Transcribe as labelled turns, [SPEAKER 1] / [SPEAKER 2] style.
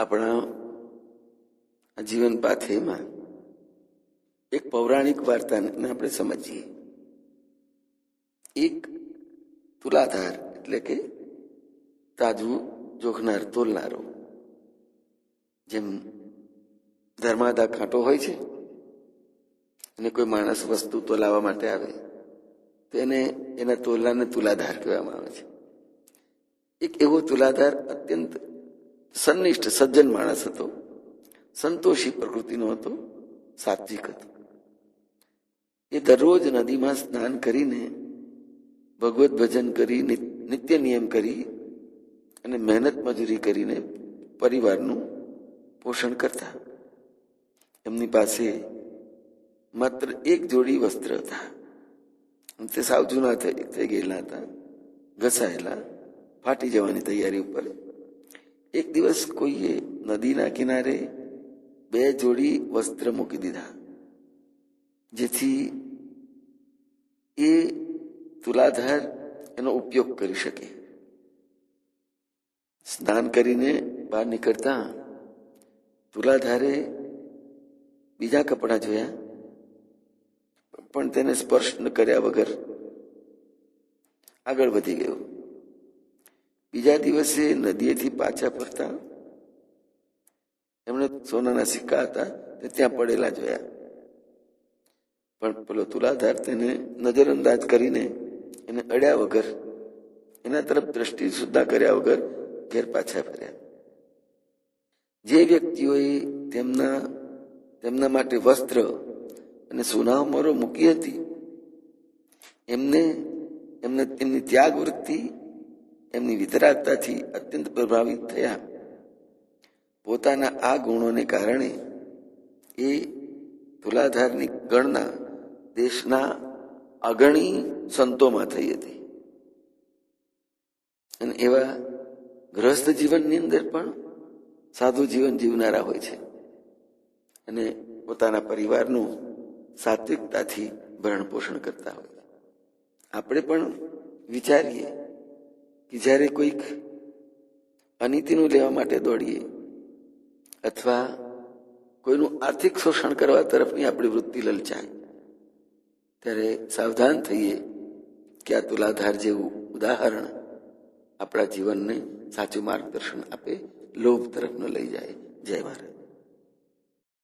[SPEAKER 1] આપણા જીવન પાથેમાં એક પૌરાણિક વાર્તાને આપણે સમજીએ. એક તુલાધાર એટલે કે તાજવું જોખનાર, તોલનારો, જેમ ધર્માદા કાંટો હોય છે અને કોઈ માણસ વસ્તુ તોલાવવા માટે આવે તો એના તોલનાને તુલાધાર કહેવામાં આવે છે. એક એવો તુલાધાર અત્યંત સન્નિષ્ઠ સજ્જન માણસ હતો, સંતોષી પ્રકૃતિનો હતો, સાત્વિક હતો. એ દરરોજ નદીમાં સ્નાન કરીને ભગવત ભજન કરી, નિત્ય નિયમ કરી અને મહેનત મજૂરી કરીને પરિવારનું પોષણ કરતા. એમની પાસે માત્ર એક જોડી વસ્ત્ર હતા. તે સાવ જૂના થઈ ગયેલા હતા, ઘસાયેલા, ફાટી જવાની તૈયારી ઉપર. એક દિવસ કોઈએ નદીના કિનારે 2 જોડી વસ્ત્ર મૂકી દીધા, જેથી એ તુલાધાર એનો ઉપયોગ કરી શકે. સ્નાન કરીને બહાર નીકળતા તુલાધારે બીજા કપડાં જોયા, પણ તેને સ્પર્શ ન કર્યા વગર આગળ વધી ગયો. બીજા દિવસે નદીએથી પાછા ફરતા એમણે સોનાના સિક્કા હતા તે ત્યાં પડેલા જોયા, પણ પેલો તુલાધાર તેને નજરઅંદાજ કરીને એને અડ્યા વગર, એના તરફ દ્રષ્ટિ સુદ્ધા કર્યા વગર ઘેર પાછા ફર્યા. જે વ્યક્તિઓએ તેમના માટે વસ્ત્ર અને સુનામરો મૂકી હતી, એમની ત્યાગ વૃત્તિ, એમની વિતરાગતાથી અત્યંત પ્રભાવિત થયા. પોતાના આ ગુણોને કારણે એ તુલાધારની ગણના દેશના અગણી સંતોમાં થઈ હતી. અને એવા ગૃહસ્થ જીવનની અંદર પણ સાધુ જીવન જીવનારા હોય છે અને પોતાના પરિવારનું સાત્વિકતાથી ભરણ પોષણ કરતા હોય છે. આપણે પણ વિચારીએ કે જ્યારે કોઈક અનીતિનું લેવા માટે દોડીએ અથવા કોઈનું આર્થિક શોષણ કરવા તરફની આપણી વૃત્તિ લલચાય, ત્યારે સાવધાન થઈએ કે આ તુલાધાર જેવું ઉદાહરણ આપણા જીવનને સાચું માર્ગદર્શન આપે, લોભ તરફ ન લઈ જાય. જય ભારત.